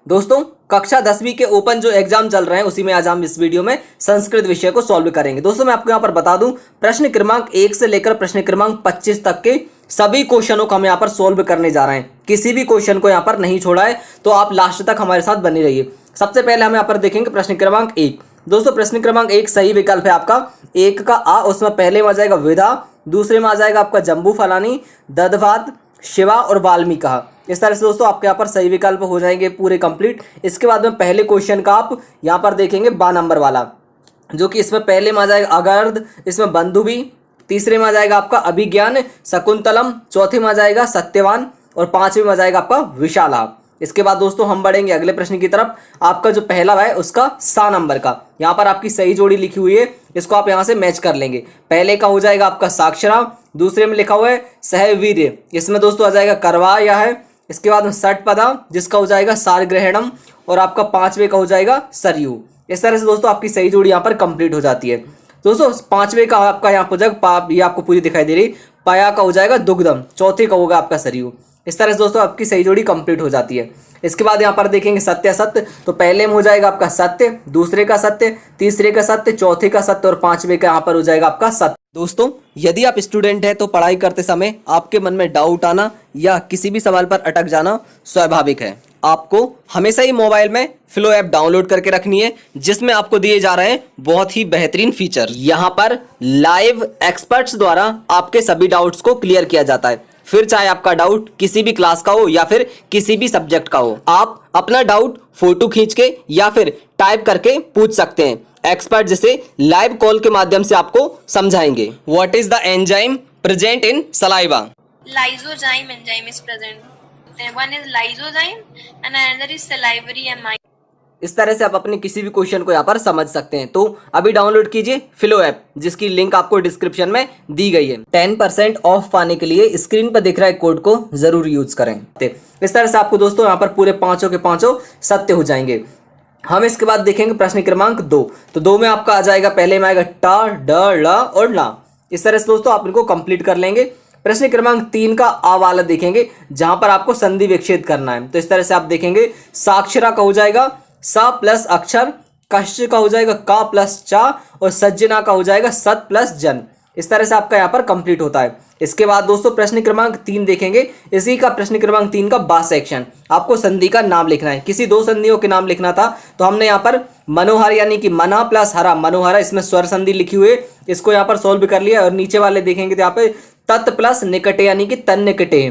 दोस्तों कक्षा 10वीं के ओपन जो एग्जाम चल रहे हैं उसी में आज हम इस वीडियो में संस्कृत विषय को सॉल्व करेंगे। दोस्तों मैं आपको यहाँ पर बता दूं, प्रश्न क्रमांक 1 से लेकर प्रश्न क्रमांक 25 तक के सभी क्वेश्चनों को हम यहाँ पर सॉल्व करने जा रहे हैं। किसी भी क्वेश्चन को यहाँ पर नहीं छोड़ा है, तो आप लास्ट तक हमारे साथ बने रहिए। सबसे पहले हम यहाँ पर देखेंगे प्रश्न क्रमांक 1। दोस्तों प्रश्न क्रमांक 1 सही विकल्प है आपका। 1 का आ, उसमें पहले में आ जाएगा विधा, दूसरे में आ जाएगा आपका जम्बू फलानी, दधवात, शिवा और वाल्मीकि। इस तरह से दोस्तों आपके यहाँ पर सही विकल्प हो जाएंगे पूरे कंप्लीट। इसके बाद में पहले क्वेश्चन का आप यहाँ पर देखेंगे 12 नंबर वाला, जो कि इसमें पहले में आ जाएगा अगर्ध, इसमें बंधुबी, तीसरे में आ जाएगा आपका अभिज्ञान, शकुंतलम, चौथे में आ जाएगा सत्यवान और पांचवें में आ जाएगा आपका विशाला। इसके बाद दोस्तों हम बढ़ेंगे अगले प्रश्न की तरफ। आपका जो पहला है उसका सा नंबर का, यहाँ पर आपकी सही जोड़ी लिखी हुई है, इसको आप यहाँ से मैच कर लेंगे। पहले का हो जाएगा आपका साक्षरा, दूसरे में लिखा हुआ है सहवीर्य, इसमें दोस्तों आ जाएगा करवा या है। इसके बाद में षटपदा, जिसका हो जाएगा सारग्रहणम, और आपका पांचवे का हो जाएगा सरयू। इस तरह से दोस्तों आपकी सही जोड़ी यहाँ पर कंप्लीट हो जाती है। दोस्तों पांचवे का आपका यहाँ पर जगह ये आपको पूरी दिखाई दे रही, पाया का हो जाएगा दुग्धम, चौथे का होगा आपका सरयू। इस तरह से दोस्तों आपकी सही जोड़ी कंप्लीट हो जाती है। इसके बाद यहाँ पर देखेंगे सत्य असत्य, तो पहले में हो जाएगा आपका सत्य, दूसरे का सत्य, तीसरे का सत्य, चौथे का सत्य और पांचवे का यहाँ पर हो जाएगा आपका सत्य। दोस्तों यदि आप स्टूडेंट हैं तो पढ़ाई करते समय आपके मन में डाउट आना या किसी भी सवाल पर अटक जाना स्वाभाविक है। आपको हमेशा ही मोबाइल में फ्लो ऐप डाउनलोड करके रखनी है, जिसमें आपको दिए जा रहे हैं बहुत ही बेहतरीन फीचर। यहाँ पर लाइव एक्सपर्ट्स द्वारा आपके सभी डाउट्स को क्लियर किया जाता है। फिर चाहे आपका डाउट किसी भी क्लास का हो या फिर किसी भी सब्जेक्ट का हो, आप अपना डाउट फोटो खींच के या फिर टाइप करके पूछ सकते हैं। एक्सपर्ट जिसे लाइव कॉल के माध्यम से आपको समझाएंगे। What is the enzyme present in saliva? Lysozyme enzyme is present. One is lysozyme and another is salivary amine. इस तरह से आप अपने किसी भी क्वेश्चन को यहाँ पर समझ सकते हैं। तो अभी डाउनलोड कीजिए फ्लो ऐप, जिसकी लिंक आपको डिस्क्रिप्शन में दी गई है। 10% ऑफ पाने के लिए स्क्रीन पर दिख रहा है कोड को जरूर यूज करें। इस तरह से आपको दोस्तों यहाँ पर पूरे पांचों के पांचों सत्य हो जाएंगे। हम इसके बाद देखेंगे प्रश्न क्रमांक 2। तो 2 में आपका आ जाएगा, पहले में आएगा टा, ड, ल और ला। इस तरह से दोस्तों आप इनको कंप्लीट कर लेंगे। प्रश्न क्रमांक 3 का आ वाला देखेंगे, जहां पर आपको संधि विच्छेद करना है। तो इस तरह से आप देखेंगे साक्षरा का हो जाएगा सा प्लस अक्षर, कश्य का हो जाएगा का प्लस चा और सज्जना का हो जाएगा सत प्लस जन। इस तरह से आपका यहाँ पर कंप्लीट होता है। इसके बाद दोस्तों प्रश्न क्रमांक 3 देखेंगे। इसी का प्रश्न क्रमांक 3 का बा सेक्शन, आपको संधि का नाम लिखना है। किसी दो संधियों के नाम लिखना था, तो हमने यहाँ पर मनोहर यानी कि मना प्लस हरा, मनोहरा, इसमें स्वर संधि लिखी हुई है, इसको यहाँ पर सोल्व कर लिया। और नीचे वाले देखेंगे तो यहाँ पे तत् प्लस निकटे यानी कि तन निकटे,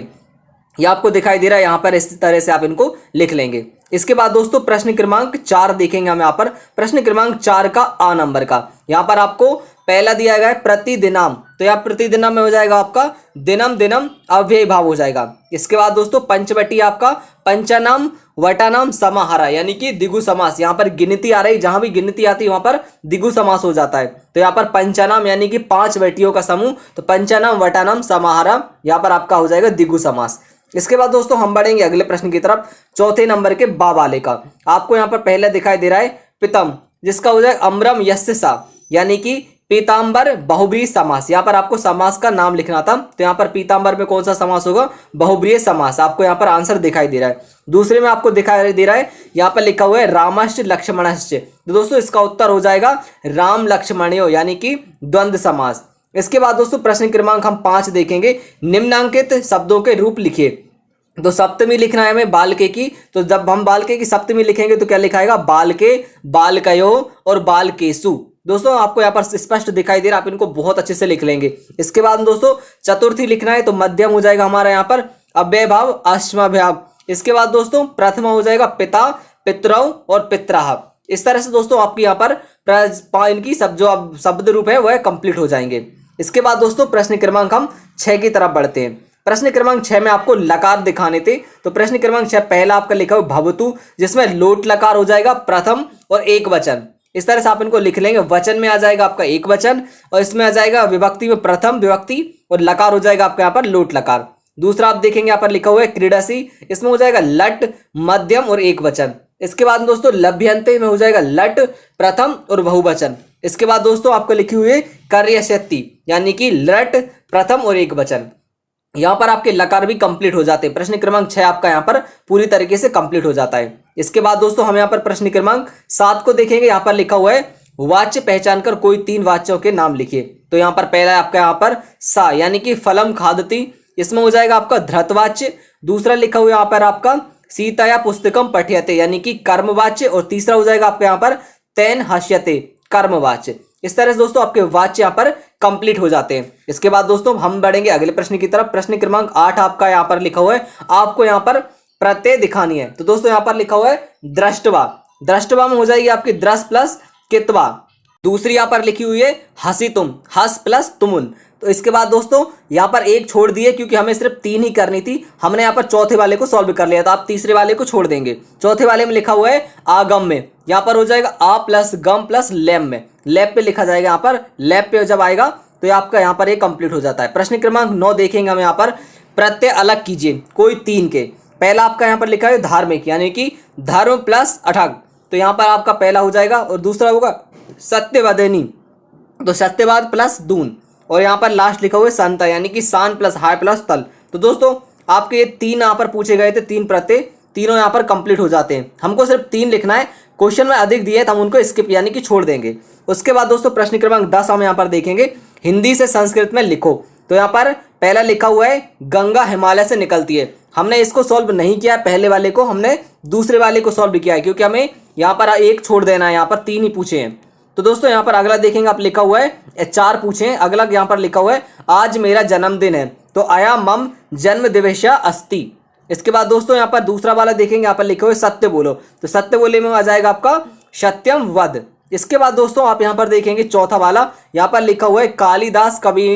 ये आपको दिखाई दे रहा है यहाँ पर। इस तरह से आप इनको लिख लेंगे। इसके बाद दोस्तों प्रश्न क्रमांक 4 देखेंगे हम यहाँ पर। प्रश्न क्रमांक 4 का आ नंबर का, यहाँ पर आपको पहला दिया गया है प्रतिदिनम, तो यहाँ प्रतिदिनम में हो जाएगा आपका दिनम दिनम अव्यय भाव हो जाएगा। इसके बाद दोस्तों पंचवटी आपका पंचनाम वटानाम समाहारा यानी कि दिगु समास, यहाँ पर गिनती आ रही, जहां भी गिनती आती है वहां पर दिगु समास हो जाता है। तो यहाँ पर पंचनाम यानी कि 5 वटियों का समूह, तो पंचनाम वटानाम समाहारा, यहाँ पर आपका हो जाएगा दिगु समास। इसके बाद दोस्तों हम बढ़ेंगे अगले प्रश्न की तरफ। चौथे नंबर के बा वाले का आपको यहाँ पर पहले दिखाई दे रहा है पितम, जिसका हो जाएगा अम्रम यस्य सा यानी कि पीताम्बर बहुब्रीहि समास। यहाँ पर आपको समास का नाम लिखना था, तो यहाँ पर पीताम्बर में कौन सा समास होगा? बहुब्रीहि समास। आपको यहाँ पर आंसर दिखाई दे रहा है। दूसरे में आपको दिखाई दे रहा है, यहाँ पर लिखा हुआ है रामश्च लक्ष्मणश्च, तो दोस्तों इसका उत्तर हो जाएगा राम लक्ष्मणयो यानी कि द्वंद्व समास। इसके बाद दोस्तों प्रश्न क्रमांक हम 5 देखेंगे। निम्नांकित शब्दों के रूप लिखिए। तो सप्तमी लिखना है हमें बालके की, तो जब हम बालके की सप्तमी लिखेंगे तो क्या लिखाएगा? बालके, बालकयो और बालकेसु। दोस्तों आपको यहाँ पर स्पष्ट दिखाई दे रहा है, आप इनको बहुत अच्छे से लिख लेंगे। इसके बाद दोस्तों चतुर्थी लिखना है, तो मध्यम हो जाएगा हमारा यहाँ पर अव्यय भाव अश्माभ्याव। इसके बाद दोस्तों प्रथमा हो जाएगा पिता, पितरौ और पितराह। इस तरह से दोस्तों आपकी यहाँ पर इनकी सब जो शब्द रूप है वह कंप्लीट हो जाएंगे। इसके बाद दोस्तों प्रश्न क्रमांक हम 6 की तरफ बढ़ते हैं। प्रश्न क्रमांक 6 में आपको लकार दिखाने थे, तो प्रश्न क्रमांक 6 पहला आपका लिखा हुआ भवतु, जिसमें लोट लकार हो जाएगा प्रथम और एक वचन। इस तरह से आप इनको लिख लेंगे। वचन में आ जाएगा आपका एक वचन और इसमें आ जाएगा विभक्ति में प्रथम विभक्ति और लकार हो जाएगा आपका यहाँ पर लोट लकार। दूसरा आप देखेंगे यहाँ पर लिखा हुआ है क्रीडासी, इसमें हो जाएगा लट मध्यम और एक वचन। इसके बाद दोस्तों लभ्यंते में हो जाएगा लट प्रथम और बहुवचन। इसके बाद दोस्तों आपको लिखी हुई है कार्यशक्ति यानी कि लट प्रथम और एक वचन। यहाँ पर आपके लकार भी कंप्लीट हो जाते हैं। प्रश्न क्रमांक 6 आपका यहाँ पर पूरी तरीके से कंप्लीट हो जाता है। इसके बाद दोस्तों हम यहाँ पर प्रश्न क्रमांक 7 को देखेंगे। यहाँ पर लिखा हुआ है वाच्य पहचान कर कोई 3 वाच्यों के नाम लिखिए। तो यहाँ पर पहला है आपका यहाँ पर सा यानी कि फलम खादती, इसमें हो जाएगा आपका धृतवाच्य। दूसरा लिखा हुआ यहाँ पर आपका सीताया पुस्तकम पठ्यते यानी कि कर्मवाच्य, और तीसरा हो जाएगा आपका यहाँ पर तेन हस्यते कर्मवाच्य। इस तरह से दोस्तों आपके वाच्य यहाँ पर कंप्लीट हो जाते हैं। इसके बाद दोस्तों हम बढ़ेंगे अगले प्रश्न की तरफ। प्रश्न क्रमांक 8 आपका यहाँ पर लिखा हुआ है, आपको यहाँ पर प्रत्यय दिखानी है। तो दोस्तों यहाँ पर लिखा हुआ है दृष्टवा, दृष्टवा में हो जाएगी आपकी द्रस प्लस कितवा। दूसरी यहाँ पर लिखी हुई है हसी तुम, हस प्लस तुमुन। तो इसके बाद दोस्तों यहाँ पर एक छोड़ दिए क्योंकि हमें सिर्फ 3 ही करनी थी, हमने यहाँ पर चौथे वाले को सॉल्व कर लिया, तो आप तीसरे वाले को छोड़ देंगे। चौथे वाले में लिखा हुआ है आगम में, यहाँ पर हो जाएगा आ प्लस गम प्लस लैम में, लैब पे लिखा जाएगा। यहाँ पर लैब पे जब आएगा तो आपका यहाँ पर एक कंप्लीट हो जाता है। प्रश्न क्रमांक 9 देखेंगे हम। यहाँ पर प्रत्यय अलग कीजिए कोई 3 के। पहला आपका यहाँ पर लिखा है धार्मिक यानी कि धर्म प्लस अठग, तो यहाँ पर आपका पहला हो जाएगा, और दूसरा होगा सत्यवदनी, तो सत्यवाद प्लस दून, और यहाँ पर लास्ट लिखा हुआ है संता यानी कि सान प्लस हाय प्लस तल। तो दोस्तों आपके ये 3 यहाँ पर पूछे गए थे, 3 प्रत्यय, तीनों यहाँ पर कंप्लीट हो जाते हैं। हमको सिर्फ 3 लिखना है, क्वेश्चन में अधिक दिए तो हम उनको स्किप यानी कि छोड़ देंगे। उसके बाद दोस्तों प्रश्न क्रमांक 10 हम यहाँ पर देखेंगे, हिंदी से संस्कृत में लिखो। तो यहाँ पर पहला लिखा हुआ है गंगा हिमालय से निकलती है। हमने इसको सॉल्व नहीं किया, पहले वाले को हमने दूसरे वाले को सॉल्व किया है क्योंकि हमें यहाँ पर एक छोड़ देना है, यहाँ पर 3 ही पूछे हैं। तो दोस्तों यहाँ पर अगला देखेंगे, आप लिखा हुआ है 4 पूछे हैं। अगला यहाँ पर लिखा हुआ है आज मेरा जन्मदिन है, तो आया मम जन्म दिवस अस्ति। इसके बाद दोस्तों यहाँ पर दूसरा वाला देखेंगे, यहाँ पर लिखा हुआ है सत्य बोलो, तो सत्य बोले में आ जाएगा आपका सत्यम वद। इसके बाद दोस्तों आप यहाँ पर देखेंगे चौथा वाला, यहाँ पर लिखा हुआ है कालिदास कवि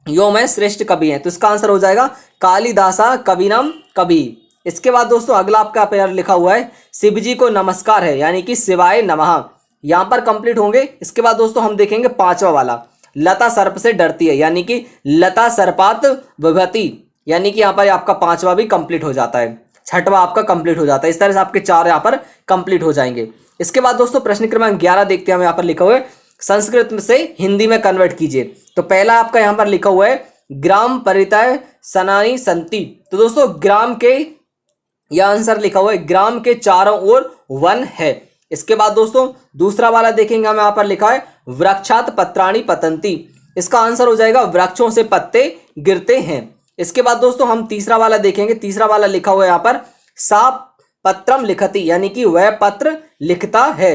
यो में श्रेष्ठ कवि है, तो इसका आंसर हो जाएगा कालिदासा कविनम कवि। इसके बाद दोस्तों अगला आपका पेयर लिखा हुआ है शिव जी को नमस्कार है यानी कि शिवाय नमः, यहाँ पर कंप्लीट होंगे। इसके बाद दोस्तों हम देखेंगे 5वां वाला, लता सर्प से डरती है यानी कि लता सर्पात विभति, यानी कि यहाँ पर आपका 5वां भी कंप्लीट हो जाता है, 6वां आपका कंप्लीट हो जाता है। इस तरह से आपके 4 यहाँ पर कंप्लीट हो जाएंगे। इसके बाद दोस्तों प्रश्न क्रमांक 11 देखते हैं हम। यहाँ पर लिखा हुआ है संस्कृत से हिंदी में कन्वर्ट कीजिए। तो पहला आपका यहाँ पर लिखा हुआ है ग्राम परितय सनानी संति, तो दोस्तों ग्राम के, यह आंसर लिखा हुआ है ग्राम के चारों ओर वन है। इसके बाद दोस्तों दूसरा वाला देखेंगे हम, यहाँ पर लिखा है वृक्षात पत्राणी पतंती, इसका आंसर हो जाएगा वृक्षों से पत्ते गिरते हैं। इसके बाद दोस्तों हम तीसरा वाला देखेंगे, तीसरा वाला लिखा हुआ है यहाँ पर सा पत्रम लिखती यानी कि वह पत्र लिखता है।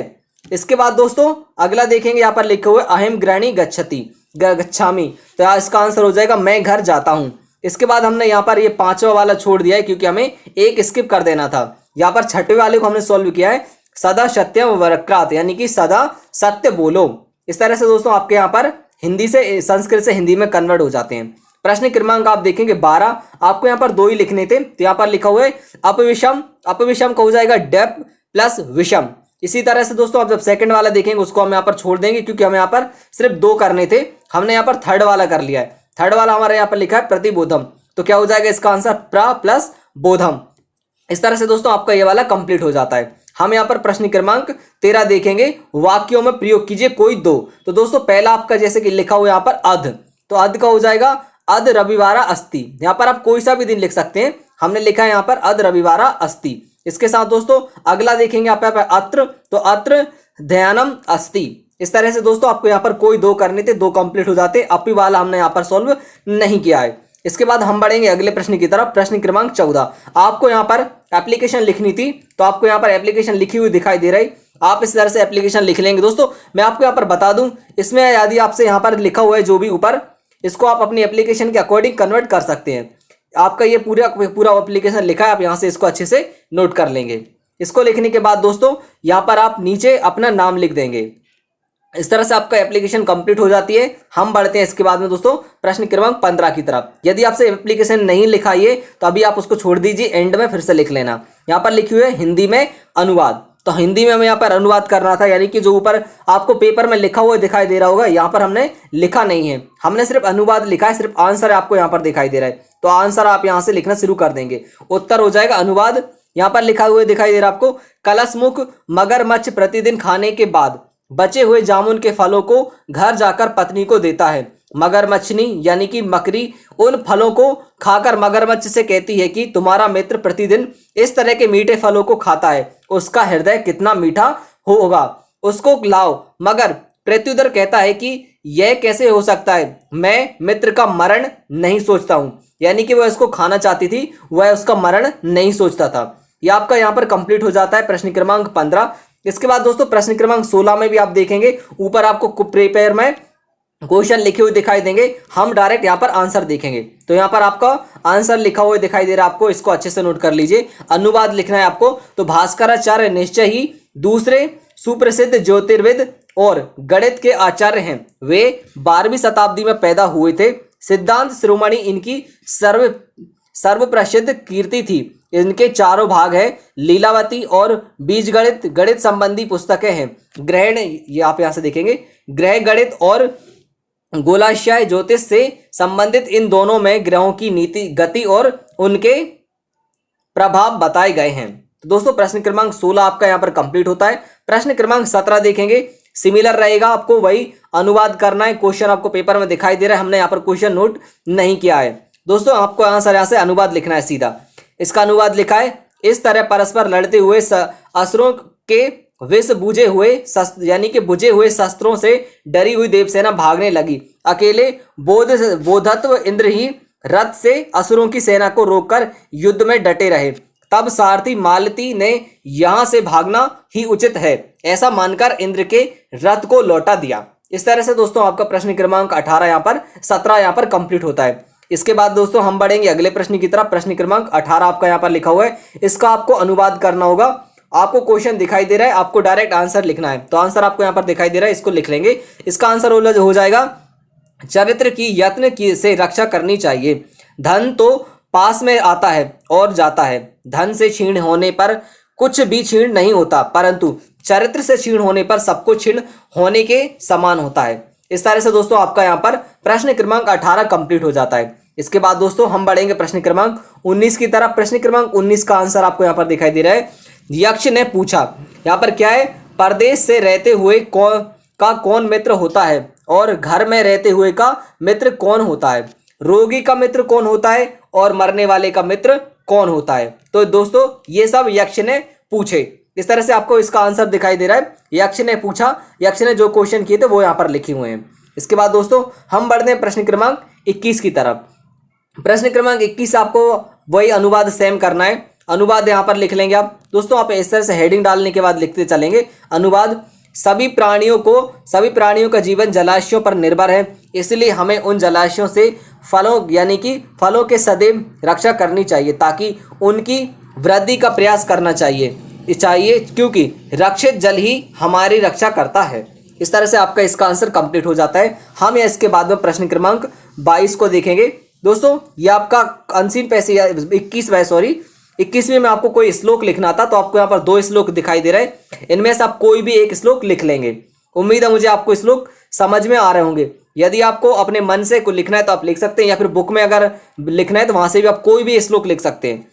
इसके बाद दोस्तों अगला देखेंगे, यहाँ पर लिखा हुआ है अहम गृहिणी गच्छति गच्छामी, तो यहाँ इसका आंसर हो जाएगा मैं घर जाता हूँ। इसके बाद हमने यहाँ पर ये 5वां वाला छोड़ दिया है क्योंकि हमें एक स्किप कर देना था। यहाँ पर 6वें वाले को हमने सॉल्व किया है सदा सत्यम वक्रत यानी कि सदा सत्य बोलो। इस तरह से दोस्तों आपके यहाँ पर हिंदी से संस्कृत से हिंदी में कन्वर्ट हो जाते हैं। प्रश्न क्रमांक आप देखेंगे 12, आपको यहाँ पर 2 ही लिखने थे, तो यहाँ पर लिखा हुआ है अपविषम, अपविषम का हो जाएगा डेप प्लस विषम। इसी तरह से दोस्तों आप जब सेकंड वाला देखेंगे उसको हम यहाँ पर छोड़ देंगे क्योंकि हमें यहाँ पर सिर्फ 2 करने थे, हमने यहाँ पर 3rd वाला कर लिया है। 3rd वाला हमारे यहाँ पर लिखा है प्रतिबोधम, तो क्या हो जाएगा इसका आंसर प्र प्लस बोधम। इस तरह से दोस्तों आपका ये वाला कंप्लीट हो जाता है। हम यहाँ पर प्रश्न क्रमांक 13 देखेंगे, वाक्यों में प्रयोग कीजिए कोई 2। तो दोस्तों पहला आपका जैसे कि लिखा हुआ यहाँ पर अध, तो अध का हो जाएगा अध रविवारा अस्ति, यहाँ पर आप कोई सा भी दिन लिख सकते हैं, हमने लिखा है यहाँ पर अध रविवारा अस्ति। इसके साथ दोस्तों अगला देखेंगे आप यहाँ पर अत्र, तो अत्र ध्यानम अस्ति। इस तरह से दोस्तों आपको यहाँ पर कोई 2 करने थे, 2 कंप्लीट हो जाते। अपी वाला हमने यहाँ पर सॉल्व नहीं किया है। इसके बाद हम बढ़ेंगे अगले प्रश्न की तरफ। प्रश्न क्रमांक 14, आपको यहाँ पर एप्लीकेशन लिखनी थी, तो आपको यहाँ पर एप्लीकेशन लिखी हुई दिखाई दे रही, आप इस तरह से एप्लीकेशन लिख लेंगे। दोस्तों मैं आपको यहाँ पर बता दूं, इसमें यदि आपसे यहाँ पर लिखा हुआ है जो भी ऊपर, इसको आप अपनी एप्लीकेशन के अकॉर्डिंग कन्वर्ट कर सकते हैं। आपका ये पूरा एप्लीकेशन लिखा है, आप यहाँ से इसको अच्छे से नोट कर लेंगे। इसको लिखने के बाद दोस्तों यहाँ पर आप नीचे अपना नाम लिख देंगे। इस तरह से आपका एप्लीकेशन कंप्लीट हो जाती है। हम बढ़ते हैं इसके बाद में दोस्तों प्रश्न क्रमांक 15 की तरफ। यदि आपसे एप्लीकेशन नहीं लिखा है तो अभी आप उसको छोड़ दीजिए, एंड में फिर से लिख लेना। यहाँ पर लिखी हुई है हिंदी में अनुवाद, तो हिंदी में हमें यहाँ पर अनुवाद करना था, यानी कि जो ऊपर आपको पेपर में लिखा हुआ दिखाई दे रहा होगा, यहाँ पर हमने लिखा नहीं है, हमने सिर्फ अनुवाद लिखा है, सिर्फ आंसर आपको यहाँ पर दिखाई दे रहा है। तो आंसर आप यहाँ से लिखना शुरू कर देंगे। उत्तर हो जाएगा अनुवाद। यहाँ पर लिखा हुआ दिखाई दे रहा है आपको, कलशमुख मगरमच्छ प्रतिदिन खाने के बाद बचे हुए जामुन के फलों को घर जाकर पत्नी को देता है। मगरमच्छनी यानी कि मकड़ी उन फलों को खाकर मगरमच्छ से कहती है कि तुम्हारा मित्र प्रतिदिन इस तरह के मीठे फलों को खाता है, उसका हृदय कितना मीठा होगा, उसको लाओ। मगर प्रत्युदर कहता है कि यह कैसे हो सकता है, मैं मित्र का मरण नहीं सोचता हूं। यानी कि वह इसको खाना चाहती थी, वह उसका मरण नहीं सोचता था। यह आपका यहाँ पर कंप्लीट हो जाता है प्रश्न क्रमांक 15। इसके बाद दोस्तों प्रश्न क्रमांक 16 में भी आप देखेंगे ऊपर आपको पेपर में क्वेश्चन लिखे हुए दिखाई देंगे, हम डायरेक्ट यहाँ पर आंसर देखेंगे। तो यहाँ पर आपका आंसर लिखा हुआ दिखाई दे रहा है आपको, इसको अच्छे से नोट कर लीजिए। अनुवाद लिखना है आपको। तो भास्कराचार्य निश्चय ही दूसरे सुप्रसिद्ध ज्योतिर्विद और गणित के आचार्य हैं। वे 12वीं शताब्दी में पैदा हुए थे। सिद्धांत शिरोमणि इनकी सर्वप्रसिद्ध कीर्ति थी। इनके चारों भाग हैं, लीलावती और बीजगणित गणित संबंधी पुस्तकें हैं। ग्रहण, ये आप यहाँ से देखेंगे, ग्रह गणित और गोलाशय ज्योतिष से संबंधित इन दोनों में ग्रहों की नीति, गति और उनके प्रभाव बताए गए हैं। तो दोस्तों प्रश्न क्रमांक 16 आपका यहाँ पर कंप्लीट होता है। प्रश्न क्रमांक 17 देखेंगे, सिमिलर रहेगा, आपको वही अनुवाद करना है। क्वेश्चन आपको पेपर में दिखाई दे रहा है, हमने यहाँ पर क्वेश्चन नोट नहीं किया है। दोस्तों आपको यहाँ से अनुवाद लिखना है सीधा। इसका अनुवाद लिखा है, इस तरह परस्पर लड़ते हुए असुरों के विष बुझे हुए यानी कि बुझे हुए शस्त्रों से डरी हुई देवसेना भागने लगी। अकेले बोधत्व इंद्र ही रथ से असुरों की सेना को रोककर युद्ध में डटे रहे। तब सारथी मालती ने यहां से भागना ही उचित है, ऐसा मानकर इंद्र के रथ को लौटा दिया। इस तरह से दोस्तों आपका प्रश्न क्रमांक 18 यहाँ पर 17 यहाँ पर कंप्लीट होता है। इसके बाद दोस्तों हम बढ़ेंगे अगले प्रश्न की तरफ। प्रश्न क्रमांक 18 आपका यहाँ पर लिखा हुआ है, इसका आपको अनुवाद करना होगा। आपको क्वेश्चन दिखाई दे रहा है, आपको डायरेक्ट आंसर लिखना है। तो आंसर आपको यहाँ पर दिखाई दे रहा है, इसको लिख लेंगे। इसका आंसर हो जाएगा, चरित्र की यत्न की से रक्षा करनी चाहिए। धन तो पास में आता है और जाता है, धन से क्षीण होने पर कुछ भी क्षीण नहीं होता, परंतु चरित्र से क्षीण होने पर सब कुछ क्षीण होने के समान होता है। इस तरह से दोस्तों आपका यहाँ पर प्रश्न क्रमांक 18 कंप्लीट हो जाता है। इसके बाद दोस्तों हम बढ़ेंगे प्रश्न क्रमांक 19 की तरफ। प्रश्न क्रमांक 19 का आंसर आपको यहाँ पर दिखाई दे रहा है। यक्ष ने पूछा, यहाँ पर क्या है, परदेश से रहते हुए कौन मित्र होता है और घर में रहते हुए का मित्र कौन होता है, रोगी का मित्र कौन होता है और मरने वाले का मित्र कौन होता है। तो दोस्तों ये सब यक्ष ने पूछे। इस तरह से आपको इसका आंसर दिखाई दे रहा है, यक्ष ने पूछा। यक्ष ने जो क्वेश्चन किए थे वो यहाँ पर लिखे हुए हैं। इसके बाद दोस्तों हम बढ़ते हैं प्रश्न क्रमांक 21 की तरफ। प्रश्न क्रमांक 21 आपको वही अनुवाद सेम करना है। अनुवाद यहाँ पर लिख लेंगे आप। दोस्तों आप इस तरह से हेडिंग डालने के बाद लिखते चलेंगे। अनुवाद, सभी प्राणियों का जीवन जलाशयों पर निर्भर है, इसलिए हमें उन जलाशयों से फलों के सदैव रक्षा करनी चाहिए, ताकि उनकी वृद्धि का प्रयास करना चाहिए क्योंकि रक्षित जल ही हमारी रक्षा करता है। इस तरह से आपका इसका आंसर कंप्लीट हो जाता है। हम या इसके बाद में प्रश्न क्रमांक 22 को देखेंगे। दोस्तों ये आपका अनसीन पैसे 21वें में आपको कोई श्लोक लिखना था, तो आपको यहाँ पर 2 श्लोक दिखाई दे रहे हैं। इनमें से आप कोई भी एक श्लोक लिख लेंगे। उम्मीद है मुझे आपको श्लोक समझ में आ रहे होंगे। यदि आपको अपने मन से कुछ लिखना है तो आप लिख सकते हैं, या फिर बुक में अगर लिखना है तो वहां से भी आप कोई भी श्लोक लिख सकते हैं।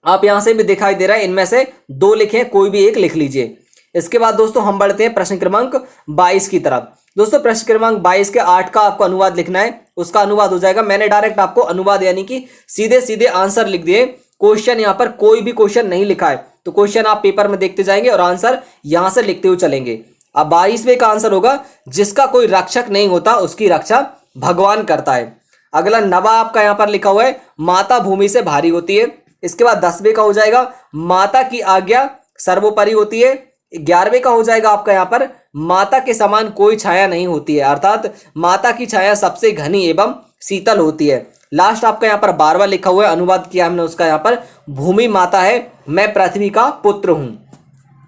आप यहाँ से भी दिखाई दे रहा है, इनमें से 2 लिखें, कोई भी एक लिख लीजिए। इसके बाद दोस्तों हम बढ़ते हैं प्रश्न क्रमांक 22 की तरफ। दोस्तों प्रश्न क्रमांक 22 के 8 का आपको अनुवाद लिखना है। उसका अनुवाद हो जाएगा, मैंने डायरेक्ट आपको अनुवाद यानी कि सीधे आंसर लिख दिए। क्वेश्चन यहाँ पर कोई भी क्वेश्चन नहीं लिखा है, तो क्वेश्चन आप पेपर में देखते जाएंगे और आंसर यहाँ से लिखते हुए चलेंगे। अब 22वें का आंसर होगा, जिसका कोई रक्षक नहीं होता उसकी रक्षा भगवान करता है। अगला 9वां आपका यहाँ पर लिखा हुआ है, माता भूमि से भारी होती है। इसके बाद 10वें का हो जाएगा, माता की आज्ञा सर्वोपरि होती है। 11वें का हो जाएगा आपका यहाँ पर, माता के समान कोई छाया नहीं होती है, अर्थात माता की छाया सबसे घनी एवं शीतल होती है। लास्ट आपका यहाँ पर 12वां लिखा हुआ है, अनुवाद किया हमने उसका, यहाँ पर भूमि माता है, मैं पृथ्वी का पुत्र हूं।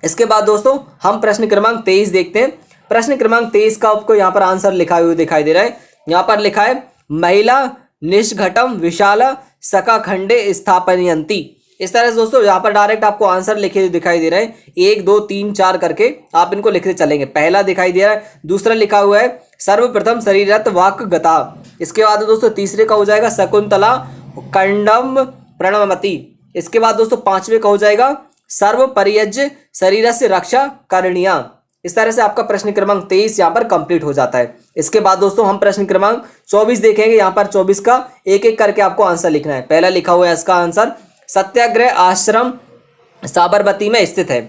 इसके बाद दोस्तों हम प्रश्न क्रमांक 23 देखते हैं। प्रश्न क्रमांक 23 का आपको यहाँ पर आंसर लिखा हुआ दिखाई दे रहा है। यहाँ पर लिखा है, महिला निष्घटम विशाल सका खंडे स्थापयन्ति। इस तरह से दोस्तों यहाँ पर डायरेक्ट आपको आंसर लिखे हुए दिखाई दे रहे हैं, 1 2 3 4 करके आप इनको लिखते चलेंगे। पहला दिखाई दे रहा है, दूसरा लिखा हुआ है सर्वप्रथम शरीरत वाक गता। इसके बाद दोस्तों तीसरे का हो जाएगा, शकुंतला कंडम प्रणमति। इसके बाद दोस्तों 5वें का हो जाएगा, सर्व परियज्य शरीर से रक्षा करणीया। इस तरह से आपका प्रश्न क्रमांक 23 यहाँ पर कंप्लीट हो जाता है। इसके बाद दोस्तों हम प्रश्न क्रमांक 24 देखेंगे। यहाँ पर 24 का एक एक करके आपको आंसर लिखना है। पहला लिखा हुआ है इसका आंसर, सत्याग्रह आश्रम साबरमती में स्थित है।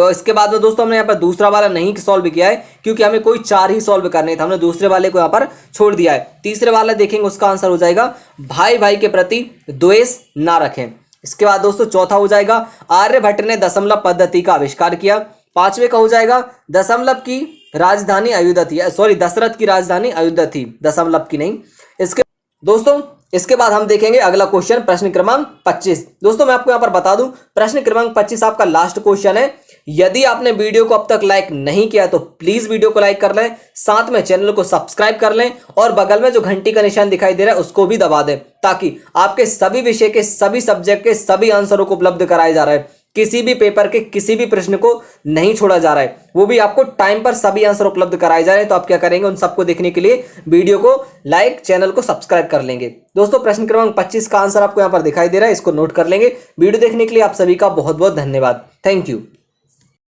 इसके बाद में दोस्तों हमने यहाँ पर दूसरा वाला नहीं सॉल्व किया है क्योंकि हमें कोई 4 ही सॉल्व करने थे, हमने दूसरे वाले को यहाँ पर छोड़ दिया है। तीसरे वाला देखेंगे, उसका आंसर हो जाएगा भाई भाई के प्रति द्वेष ना रखें। इसके बाद दोस्तों चौथा हो जाएगा आर्यभट्ट ने दशमलव पद्धति का आविष्कार किया। पांचवे का हो जाएगा दशमलव की राजधानी अयोध्या थी, सॉरी दशरथ की राजधानी अयोध्या थी, दशमलव की नहीं। इसके दोस्तों इसके बाद हम देखेंगे अगला क्वेश्चन, प्रश्न क्रमांक 25। दोस्तों मैं आपको यहाँ पर बता दूं, प्रश्न क्रमांक 25 आपका लास्ट क्वेश्चन है। यदि आपने वीडियो को अब तक लाइक नहीं किया तो प्लीज वीडियो को लाइक कर लें, साथ में चैनल को सब्सक्राइब कर लें और बगल में जो घंटी का निशान दिखाई दे रहा है उसको भी दबा दें, ताकि आपके सभी विषय के सभी सब्जेक्ट के सभी आंसरों को उपलब्ध कराया जा रहा है। किसी भी पेपर के किसी भी प्रश्न को नहीं छोड़ा जा रहा है, वो भी आपको टाइम पर सभी आंसर उपलब्ध कराए जा रहे हैं। तो आप क्या करेंगे, उन सबको देखने के लिए वीडियो को लाइक, चैनल को सब्सक्राइब कर लेंगे। दोस्तों प्रश्न क्रमांक 25 का आंसर आपको यहाँ पर दिखाई दे रहा है, इसको नोट कर लेंगे। वीडियो देखने के लिए आप सभी का बहुत बहुत धन्यवाद। Thank you.